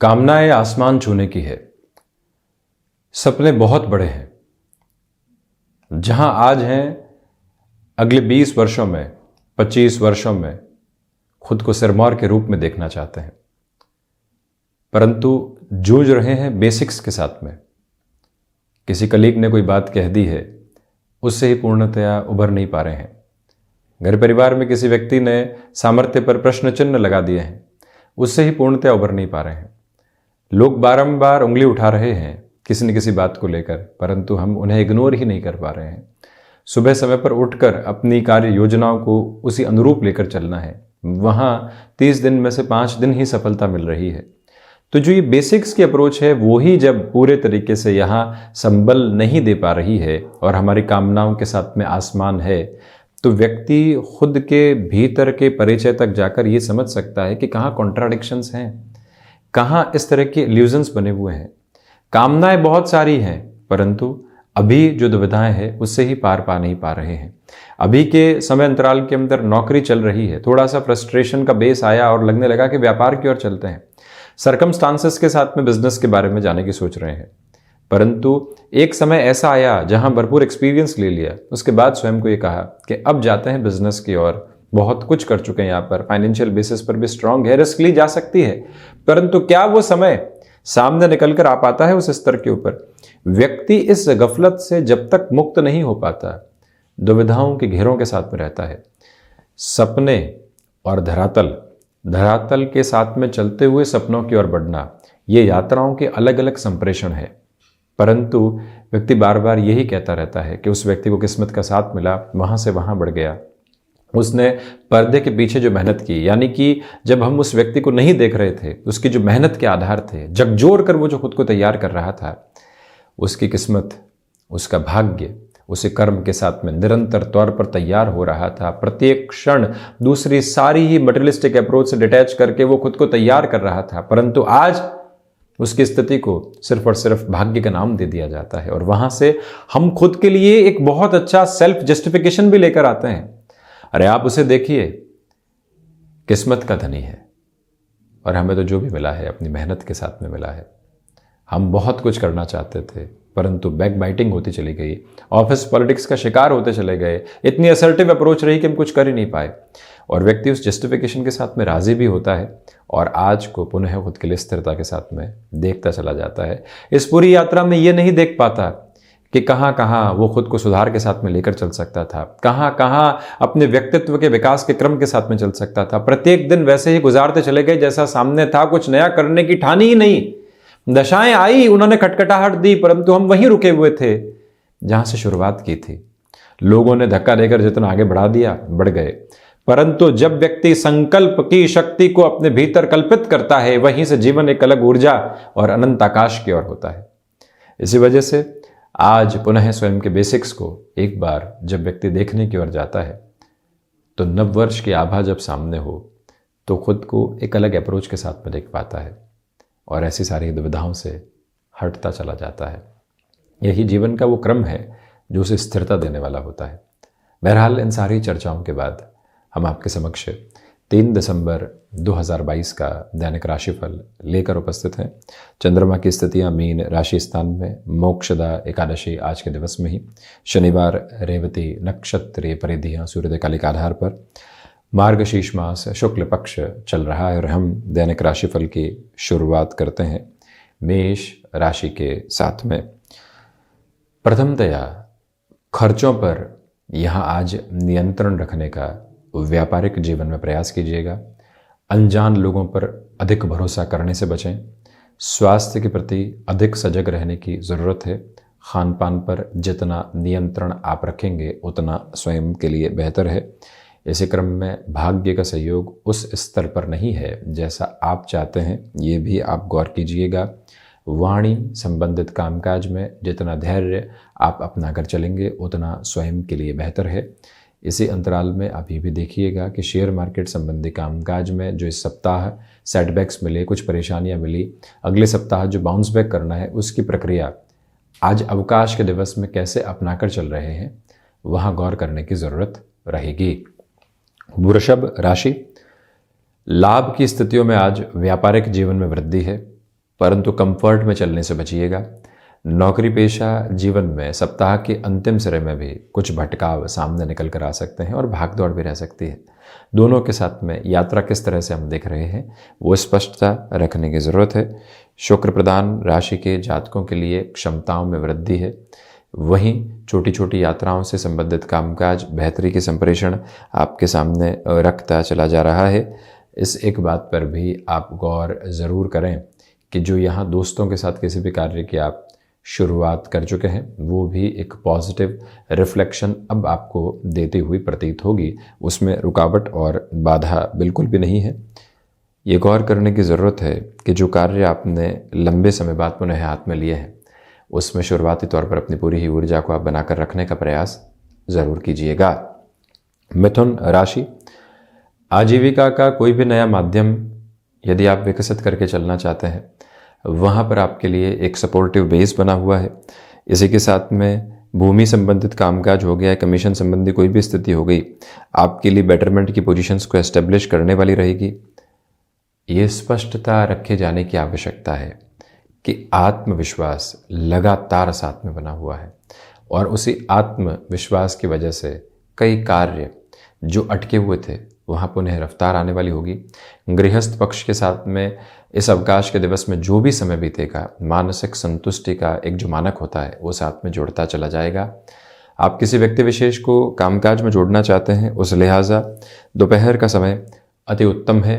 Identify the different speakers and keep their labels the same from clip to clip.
Speaker 1: कामनाएं आसमान छूने की है। सपने बहुत बड़े हैं। जहां आज हैं, अगले 20 वर्षों में, 25 वर्षों में खुद को सिरमौर के रूप में देखना चाहते हैं, परंतु जूझ रहे हैं बेसिक्स के साथ में। किसी कलीग ने कोई बात कह दी है, उससे ही पूर्णतया उभर नहीं पा रहे हैं। घर परिवार में किसी व्यक्ति ने सामर्थ्य पर प्रश्न चिन्ह लगा दिए हैं, उससे ही पूर्णतया उभर नहीं पा रहे हैं। लोग बारंबार उंगली उठा रहे हैं किसी न किसी बात को लेकर, परंतु हम उन्हें इग्नोर ही नहीं कर पा रहे हैं। सुबह समय पर उठकर अपनी कार्य योजनाओं को उसी अनुरूप लेकर चलना है। वहाँ 30 दिन में से 5 दिन ही सफलता मिल रही है। तो जो ये बेसिक्स की अप्रोच है, वो ही जब पूरे तरीके से यहाँ संबल नहीं दे पा रही है और हमारी कामनाओं के साथ में आसमान है, तो व्यक्ति खुद के भीतर के परिचय तक जाकर ये समझ सकता है कि कहाँ कॉन्ट्राडिक्शंस हैं, कहाँ इस तरह के इल्यूजन्स बने हुए हैं। कामनाएं बहुत सारी हैं, परंतु अभी जो दुविधाएं हैं उससे ही पार पा नहीं पा रहे हैं। अभी के समय अंतराल के अंदर नौकरी चल रही है, थोड़ा सा फ्रस्ट्रेशन का बेस आया और लगने लगा कि व्यापार की ओर चलते हैं। सरकमस्टांसेस के साथ में बिजनेस के बारे में जाने की सोच रहे हैं, परंतु एक समय ऐसा आया जहां भरपूर एक्सपीरियंस ले लिया, उसके बाद स्वयं को ये कहा कि अब जाते हैं बिजनेस की ओर। बहुत कुछ कर चुके हैं, यहाँ पर फाइनेंशियल बेसिस पर भी स्ट्रांग है, रिस्क ली जा सकती है, परंतु क्या वो समय सामने निकल कर आ पाता है उस स्तर के ऊपर? व्यक्ति इस गफलत से जब तक मुक्त नहीं हो पाता, दुविधाओं के घेरों के साथ में रहता है। सपने और धरातल के साथ में चलते हुए सपनों की ओर बढ़ना, ये यात्राओं के अलग अलग संप्रेषण है। परंतु व्यक्ति बार बार यही कहता रहता है कि उस व्यक्ति को किस्मत का साथ मिला, वहां से वहां बढ़ गया। उसने पर्दे के पीछे जो मेहनत की, यानी कि जब हम उस व्यक्ति को नहीं देख रहे थे, उसकी जो मेहनत के आधार थे, झकझोर कर वो जो खुद को तैयार कर रहा था, उसकी किस्मत, उसका भाग्य उसी कर्म के साथ में निरंतर तौर पर तैयार हो रहा था। प्रत्येक क्षण दूसरी सारी ही मटेरियलिस्टिक अप्रोच से डिटैच करके वो खुद को तैयार कर रहा था, परंतु आज उसकी स्थिति को सिर्फ और सिर्फ भाग्य का नाम दे दिया जाता है। और वहां से हम खुद के लिए एक बहुत अच्छा सेल्फ जस्टिफिकेशन भी लेकर आते हैं। अरे आप उसे देखिए, किस्मत का धनी है और हमें तो जो भी मिला है अपनी मेहनत के साथ में मिला है। हम बहुत कुछ करना चाहते थे, परंतु बैक बाइटिंग होती चली गई, ऑफिस पॉलिटिक्स का शिकार होते चले गए, इतनी असर्टिव अप्रोच रही कि हम कुछ कर ही नहीं पाए। और व्यक्ति उस जस्टिफिकेशन के साथ में राजी भी होता है और आज को पुनः खुद के लिए स्थिरता के साथ में देखता चला जाता है। इस पूरी यात्रा में ये नहीं देख पाता कि कहाँ कहाँ वो खुद को सुधार के साथ में लेकर चल सकता था, कहाँ कहाँ अपने व्यक्तित्व के विकास के क्रम के साथ में चल सकता था। प्रत्येक दिन वैसे ही गुजारते चले गए जैसा सामने था, कुछ नया करने की ठानी ही नहीं। दशाएं आई, उन्होंने खटखटाहट दी, परंतु हम वहीं रुके हुए थे जहां से शुरुआत की थी। लोगों ने धक्का देकर जितना आगे बढ़ा दिया, बढ़ गए, परंतु जब व्यक्ति संकल्प की शक्ति को अपने भीतर कल्पित करता है, वहीं से जीवन एक अलग ऊर्जा और अनंत आकाश की ओर होता है। इसी वजह से आज पुनः स्वयं के बेसिक्स को एक बार जब व्यक्ति देखने की ओर जाता है, तो नववर्ष की आभा जब सामने हो, तो खुद को एक अलग अप्रोच के साथ में देख पाता है और ऐसी सारी दुविधाओं से हटता चला जाता है। यही जीवन का वो क्रम है जो उसे स्थिरता देने वाला होता है। बहरहाल इन सारी चर्चाओं के बाद हम आपके समक्ष 3 दिसंबर 2022 का दैनिक राशिफल लेकर उपस्थित हैं। चंद्रमा की स्थितियां मीन राशि स्थान में, मोक्षदा एकादशी आज के दिवस में ही, शनिवार रेवती नक्षत्रीय परिधियां सूर्योदय कालिक आधार पर, मार्गशीर्ष मास शुक्ल पक्ष चल रहा है और हम दैनिक राशिफल की शुरुआत करते हैं मेष राशि के साथ में। प्रथमतया खर्चों पर यहाँ आज नियंत्रण रखने का व्यापारिक जीवन में प्रयास कीजिएगा। अनजान लोगों पर अधिक भरोसा करने से बचें। स्वास्थ्य के प्रति अधिक सजग रहने की ज़रूरत है। खान पान पर जितना नियंत्रण आप रखेंगे उतना स्वयं के लिए बेहतर है। इसी क्रम में भाग्य का सहयोग उस स्तर पर नहीं है जैसा आप चाहते हैं, ये भी आप गौर कीजिएगा। वाणी संबंधित कामकाज में जितना धैर्य आप अपना कर चलेंगे उतना स्वयं के लिए बेहतर है। इसी अंतराल में अभी भी देखिएगा कि शेयर मार्केट संबंधी कामकाज में जो इस सप्ताह सेटबैक्स मिले, कुछ परेशानियां मिली, अगले सप्ताह जो बाउंस बैक करना है उसकी प्रक्रिया आज अवकाश के दिवस में कैसे अपनाकर चल रहे हैं, वहाँ गौर करने की ज़रूरत रहेगी। वृषभ राशि, लाभ की स्थितियों में आज व्यापारिक जीवन में वृद्धि है। परंतु कंफर्ट में चलने से बचिएगा। नौकरी पेशा जीवन में सप्ताह के अंतिम सिरे में भी कुछ भटकाव सामने निकल कर आ सकते हैं और भागदौड़ भी रह सकती है। दोनों के साथ में यात्रा किस तरह से हम देख रहे हैं वो स्पष्टता रखने की ज़रूरत है। शुक्र प्रधान राशि के जातकों के लिए क्षमताओं में वृद्धि है। वहीं छोटी छोटी यात्राओं से संबंधित कामकाज बेहतरी के संप्रेषण आपके सामने रखता चला जा रहा है। इस एक बात पर भी आप गौर ज़रूर करें कि जो यहाँ दोस्तों के साथ किसी भी कार्य की आप शुरुआत कर चुके हैं वो भी एक पॉजिटिव रिफ्लेक्शन अब आपको देती हुई प्रतीत होगी। उसमें रुकावट और बाधा बिल्कुल भी नहीं है। ये गौर करने की ज़रूरत है कि जो कार्य आपने लंबे समय बाद पुनः हाथ में लिए हैं उसमें शुरुआती तौर पर अपनी पूरी ही ऊर्जा को आप बनाकर रखने का प्रयास ज़रूर कीजिएगा। मिथुन राशि, आजीविका का कोई भी नया माध्यम यदि आप विकसित करके चलना चाहते हैं वहाँ पर आपके लिए एक सपोर्टिव बेस बना हुआ है। इसी के साथ में भूमि संबंधित कामकाज हो गया, कमीशन संबंधी कोई भी स्थिति हो गई, आपके लिए बेटरमेंट की पोजीशंस को एस्टेब्लिश करने वाली रहेगी। ये स्पष्टता रखे जाने की आवश्यकता है कि आत्मविश्वास लगातार साथ में बना हुआ है और उसी आत्मविश्वास की वजह से कई कार्य जो अटके हुए थे वहाँ पुनः रफ्तार आने वाली होगी। गृहस्थ पक्ष के साथ में इस अवकाश के दिवस में जो भी समय बीतेगा मानसिक संतुष्टि का एक जो मानक होता है वो साथ में जोड़ता चला जाएगा। आप किसी व्यक्ति विशेष को कामकाज में जोड़ना चाहते हैं उस लिहाजा दोपहर का समय अति उत्तम है।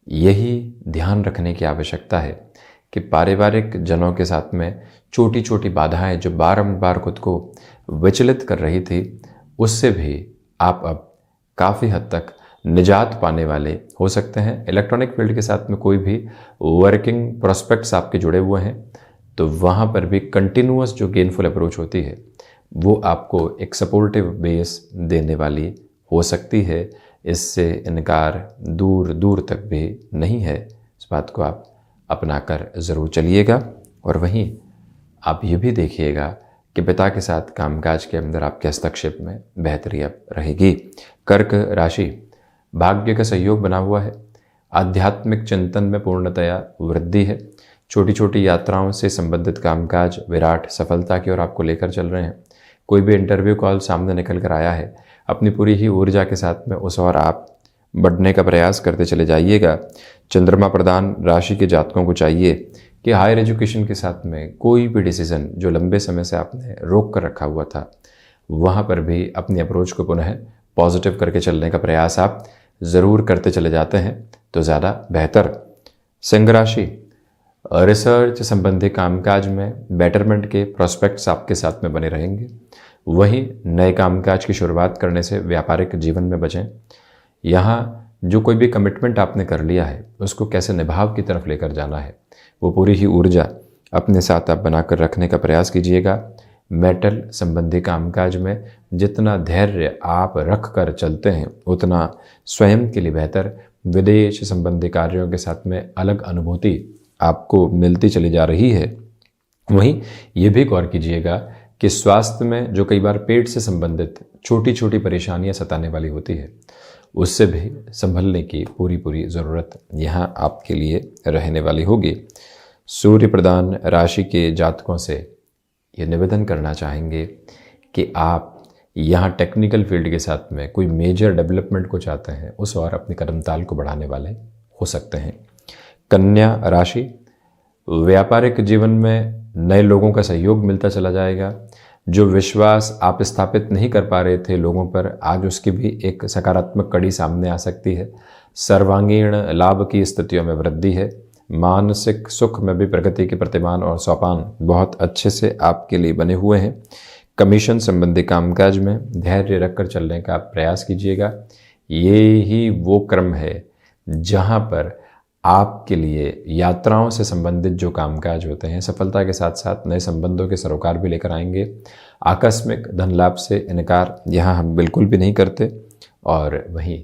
Speaker 1: यही ध्यान रखने की आवश्यकता है कि पारिवारिक जनों के साथ में छोटी छोटी बाधाएं जो बारंबार खुद को विचलित कर रही थी उससे भी आप अब काफ़ी हद तक निजात पाने वाले हो सकते हैं। इलेक्ट्रॉनिक फील्ड के साथ में कोई भी वर्किंग प्रोस्पेक्ट्स आपके जुड़े हुए हैं तो वहाँ पर भी कंटिन्यूअस जो गेनफुल अप्रोच होती है वो आपको एक सपोर्टिव बेस देने वाली हो सकती है। इससे इनकार दूर दूर तक भी नहीं है। इस बात को आप अपनाकर ज़रूर चलिएगा। और वहीं आप ये भी देखिएगा कि पिता के साथ कामकाज के अंदर आपके हस्तक्षेप में बेहतरी अब रहेगी। कर्क राशि, भाग्य का सहयोग बना हुआ है। आध्यात्मिक चिंतन में पूर्णतया वृद्धि है। छोटी छोटी यात्राओं से संबंधित कामकाज विराट सफलता की ओर आपको लेकर चल रहे हैं। कोई भी इंटरव्यू कॉल सामने निकल कर आया है, अपनी पूरी ही ऊर्जा के साथ में उस और आप बढ़ने का प्रयास करते चले जाइएगा। चंद्रमा प्रधान राशि के जातकों को चाहिए कि हायर एजुकेशन के साथ में कोई भी डिसीज़न जो लंबे समय से आपने रोक कर रखा हुआ था वहाँ पर भी अपनी अप्रोच को पुनः पॉजिटिव करके चलने का प्रयास आप ज़रूर करते चले जाते हैं तो ज़्यादा बेहतर। सिंह राशि, रिसर्च संबंधी कामकाज में बेटरमेंट के प्रोस्पेक्ट्स आपके साथ में बने रहेंगे। वहीं नए कामकाज की शुरुआत करने से व्यापारिक जीवन में बचें। यहाँ जो कोई भी कमिटमेंट आपने कर लिया है उसको कैसे निभाव की तरफ लेकर जाना है वो पूरी ही ऊर्जा अपने साथ आप बनाकर रखने का प्रयास कीजिएगा। मेटल संबंधी कामकाज में जितना धैर्य आप रख कर चलते हैं उतना स्वयं के लिए बेहतर। विदेश संबंधी कार्यों के साथ में अलग अनुभूति आपको मिलती चली जा रही है। वहीं ये भी गौर कीजिएगा कि स्वास्थ्य में जो कई बार पेट से संबंधित छोटी छोटी परेशानियां सताने वाली होती है उससे भी संभलने की पूरी ज़रूरत यहाँ आपके लिए रहने वाली होगी। सूर्य प्रधान राशि के जातकों से ये निवेदन करना चाहेंगे कि आप यहाँ टेक्निकल फील्ड के साथ में कोई मेजर डेवलपमेंट को चाहते हैं उस और अपने कदमताल को बढ़ाने वाले हो सकते हैं। कन्या राशि, व्यापारिक जीवन में नए लोगों का सहयोग मिलता चला जाएगा। जो विश्वास आप स्थापित नहीं कर पा रहे थे लोगों पर आज उसकी भी एक सकारात्मक कड़ी सामने आ सकती है। सर्वांगीण लाभ की स्थितियों में वृद्धि है। मानसिक सुख में भी प्रगति के प्रतिमान और सोपान बहुत अच्छे से आपके लिए बने हुए हैं। कमीशन संबंधी कामकाज में धैर्य रखकर चलने का प्रयास कीजिएगा। ये ही वो क्रम है जहाँ पर आपके लिए यात्राओं से संबंधित जो कामकाज होते हैं सफलता के साथ साथ नए संबंधों के सरोकार भी लेकर आएंगे। आकस्मिक धन लाभ से इनकार यहाँ हम बिल्कुल भी नहीं करते। और वहीं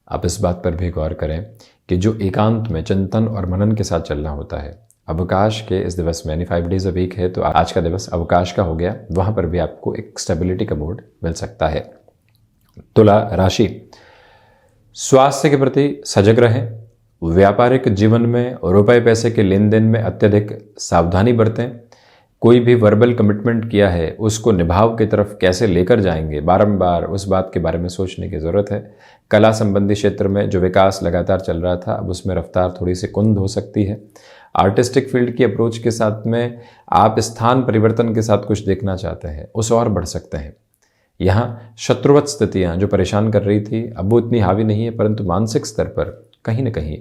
Speaker 1: आप इस बात पर भी गौर करें कि जो एकांत में चिंतन और मनन के साथ चलना होता है अवकाश के इस दिवस में 5 डेज अ वीक है तो आज का दिवस अवकाश का हो गया, वहाँ पर भी आपको एक स्टेबिलिटी का मूड मिल सकता है। तुला राशि, स्वास्थ्य के प्रति सजग रहें व्यापारिक जीवन में रुपए पैसे के लेन देन में अत्यधिक सावधानी बरतें। कोई भी वर्बल कमिटमेंट किया है उसको निभाव की तरफ कैसे लेकर जाएंगे, बारंबार उस बात के बारे में सोचने की ज़रूरत है। कला संबंधी क्षेत्र में जो विकास लगातार चल रहा था, अब उसमें रफ्तार थोड़ी सी कुंद हो सकती है। आर्टिस्टिक फील्ड की अप्रोच के साथ में आप स्थान परिवर्तन के साथ कुछ देखना चाहते हैं, उस और बढ़ सकते हैं। यहाँ शत्रुवत स्थितियाँ जो परेशान कर रही थी, अब वो इतनी हावी नहीं है, परंतु मानसिक स्तर पर कहीं ना कहीं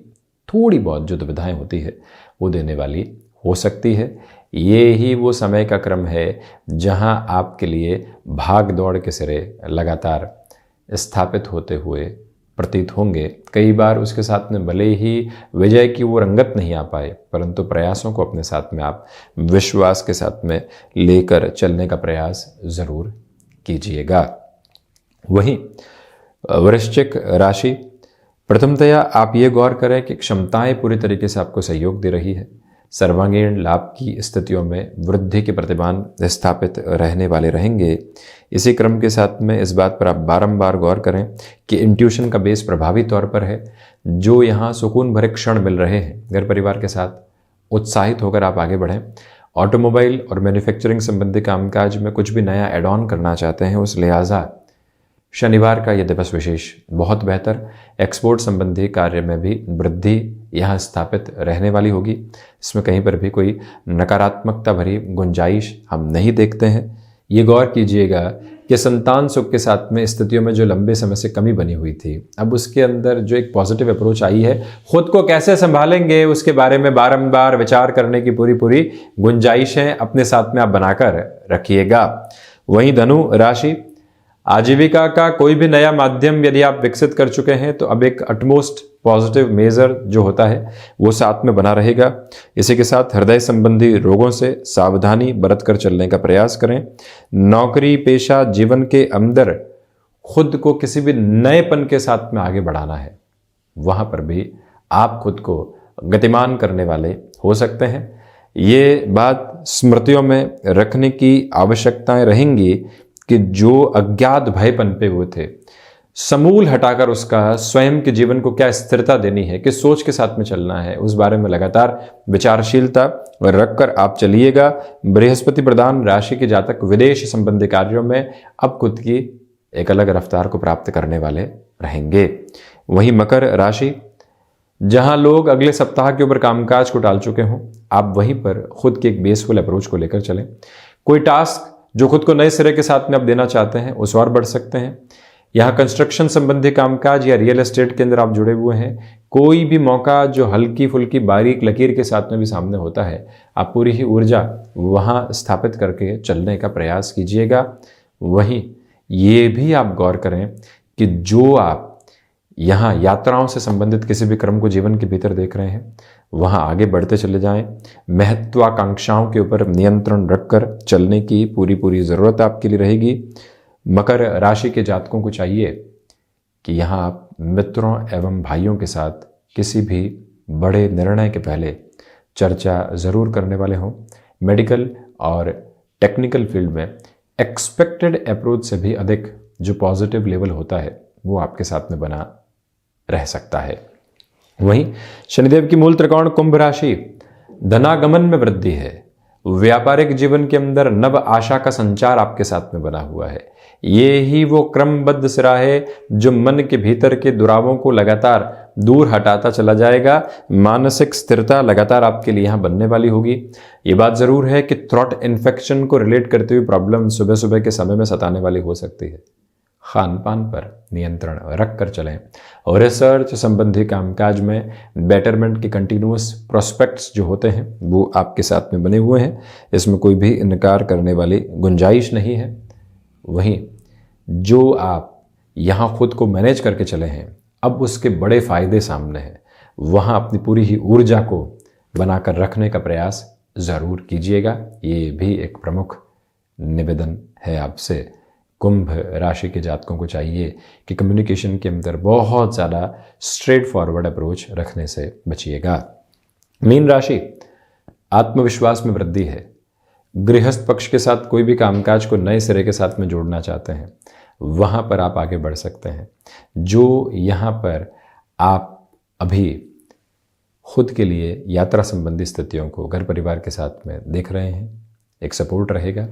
Speaker 1: थोड़ी बहुत जो दुविधाएं होती है वो देने वाली हो सकती है। ये ही वो समय का क्रम है जहां आपके लिए भाग दौड़ के सिरे लगातार स्थापित होते हुए प्रतीत होंगे। कई बार उसके साथ में भले ही विजय की वो रंगत नहीं आ पाए, परंतु प्रयासों को अपने साथ में आप विश्वास के साथ में लेकर चलने का प्रयास ज़रूर कीजिएगा। वहीं वृश्चिक राशि, प्रथमतया आप ये गौर करें कि क्षमताएं पूरी तरीके से आपको सहयोग दे रही है। सर्वांगीण लाभ की स्थितियों में वृद्धि के प्रतिमान स्थापित रहने वाले रहेंगे। इसी क्रम के साथ में इस बात पर आप बारंबार गौर करें कि इंट्यूशन का बेस प्रभावी तौर पर है। जो यहाँ सुकून भरे क्षण मिल रहे हैं, घर परिवार के साथ उत्साहित होकर आप आगे बढ़ें। ऑटोमोबाइल और मैन्युफैक्चरिंग संबंधी कामकाज में कुछ भी नया एड ऑन करना चाहते हैं, उस लिहाजा शनिवार का यह दिवस विशेष बहुत बेहतर। एक्सपोर्ट संबंधी कार्य में भी वृद्धि यहाँ स्थापित रहने वाली होगी। इसमें कहीं पर भी कोई नकारात्मकता भरी गुंजाइश हम नहीं देखते हैं। ये गौर कीजिएगा कि संतान सुख के साथ में स्थितियों में जो लंबे समय से कमी बनी हुई थी, अब उसके अंदर जो एक पॉजिटिव अप्रोच आई है, खुद को कैसे संभालेंगे उसके बारे में बारंबार विचार करने की पूरी गुंजाइशें अपने साथ में आप बनाकर रखिएगा। वहीं धनु राशि, आजीविका का कोई भी नया माध्यम यदि आप विकसित कर चुके हैं तो अब एक अटमोस्ट पॉजिटिव मेजर जो होता है वो साथ में बना रहेगा। इसी के साथ हृदय संबंधी रोगों से सावधानी बरत कर चलने का प्रयास करें। नौकरी पेशा जीवन के अंदर खुद को किसी भी नएपन के साथ में आगे बढ़ाना है, वहां पर भी आप खुद को गतिमान करने वाले हो सकते हैं। ये बात स्मृतियों में रखने की आवश्यकताएं रहेंगी कि जो अज्ञात भय पनपे हुए थे, समूल हटाकर उसका स्वयं के जीवन को क्या स्थिरता देनी है, किस सोच के साथ में चलना है, उस बारे में लगातार विचारशीलता रखकर आप चलिएगा। बृहस्पति प्रधान राशि के जातक विदेश संबंधी कार्यों में अब खुद की एक अलग रफ्तार को प्राप्त करने वाले रहेंगे। वहीं मकर राशि, जहां लोग अगले सप्ताह के ऊपर कामकाज को टाल चुके हों, आप वहीं पर खुद की एक बेसफुल अप्रोच को लेकर चलें। कोई टास्क जो खुद को नए सिरे के साथ में आप देना चाहते हैं, उस और बढ़ सकते हैं। यहाँ कंस्ट्रक्शन संबंधी कामकाज या रियल एस्टेट के अंदर आप जुड़े हुए हैं, कोई भी मौका जो हल्की फुल्की बारीक लकीर के साथ में भी सामने होता है, आप पूरी ही ऊर्जा वहाँ स्थापित करके चलने का प्रयास कीजिएगा। वहीं ये भी आप गौर करें कि जो आप यहाँ यात्राओं से संबंधित किसी भी क्रम को जीवन के भीतर देख रहे हैं, वहाँ आगे बढ़ते चले जाएं। महत्वाकांक्षाओं के ऊपर नियंत्रण रखकर चलने की पूरी ज़रूरत आपके लिए रहेगी। मकर राशि के जातकों को चाहिए कि यहाँ आप मित्रों एवं भाइयों के साथ किसी भी बड़े निर्णय के पहले चर्चा ज़रूर करने वाले हों। मेडिकल और टेक्निकल फील्ड में एक्सपेक्टेड अप्रोच से भी अधिक जो पॉजिटिव लेवल होता है वो आपके साथ में बना रह सकता है। वहीं शनिदेव की मूल त्रिकोण कुंभ राशि, धनागमन में वृद्धि है। व्यापारिक जीवन के अंदर नव आशा का संचार आपके साथ में बना हुआ है। ये ही वो क्रमबद्ध सिरा है जो मन के भीतर के दुरावों को लगातार दूर हटाता चला जाएगा। मानसिक स्थिरता लगातार आपके लिए यहाँ बनने वाली होगी। ये बात ज़रूर है कि थ्रोट इन्फेक्शन को रिलेट करते हुए प्रॉब्लम सुबह सुबह के समय में सताने वाली हो सकती है। खान पान पर नियंत्रण रख कर चलें और रिसर्च संबंधी कामकाज में बेटरमेंट के कंटिन्यूअस प्रोस्पेक्ट्स जो होते हैं वो आपके साथ में बने हुए हैं। इसमें कोई भी इनकार करने वाली गुंजाइश नहीं है। वहीं जो आप यहाँ खुद को मैनेज करके चले हैं, अब उसके बड़े फायदे सामने हैं। वहाँ अपनी पूरी ही ऊर्जा को बनाकर रखने का प्रयास ज़रूर कीजिएगा। ये भी एक प्रमुख निवेदन है आपसे। कुंभ राशि के जातकों को चाहिए कि कम्युनिकेशन के अंदर बहुत ज़्यादा स्ट्रेट फॉरवर्ड अप्रोच रखने से बचिएगा। मीन राशि, आत्मविश्वास में वृद्धि है। गृहस्थ पक्ष के साथ कोई भी कामकाज को नए सिरे के साथ में जोड़ना चाहते हैं, वहाँ पर आप आगे बढ़ सकते हैं। जो यहाँ पर आप अभी खुद के लिए यात्रा संबंधी स्थितियों को घर परिवार के साथ में देख रहे हैं, एक सपोर्ट रहेगा।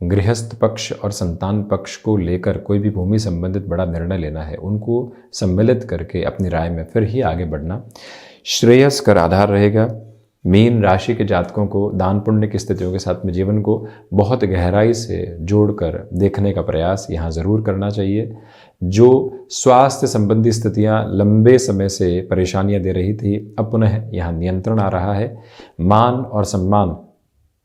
Speaker 1: गृहस्थ पक्ष और संतान पक्ष को लेकर कोई भी भूमि संबंधित बड़ा निर्णय लेना है, उनको सम्मिलित करके अपनी राय में फिर ही आगे बढ़ना श्रेयस्कर आधार रहेगा। मीन राशि के जातकों को दान पुण्य की स्थितियों के साथ में जीवन को बहुत गहराई से जोड़कर देखने का प्रयास यहाँ ज़रूर करना चाहिए। जो स्वास्थ्य संबंधी स्थितियाँ लंबे समय से परेशानियाँ दे रही थी, अब पुनः यहाँ नियंत्रण आ रहा है। मान और सम्मान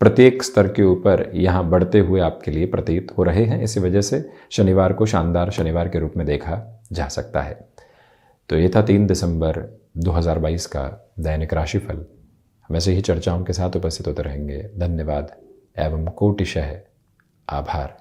Speaker 1: प्रत्येक स्तर के ऊपर यहाँ बढ़ते हुए आपके लिए प्रतीत हो रहे हैं। इसी वजह से शनिवार को शानदार शनिवार के रूप में देखा जा सकता है। तो ये था 3 दिसंबर 2022 का दैनिक राशिफल। हम ऐसे ही चर्चाओं के साथ उपस्थित होते रहेंगे। धन्यवाद एवं कोटिशः आभार।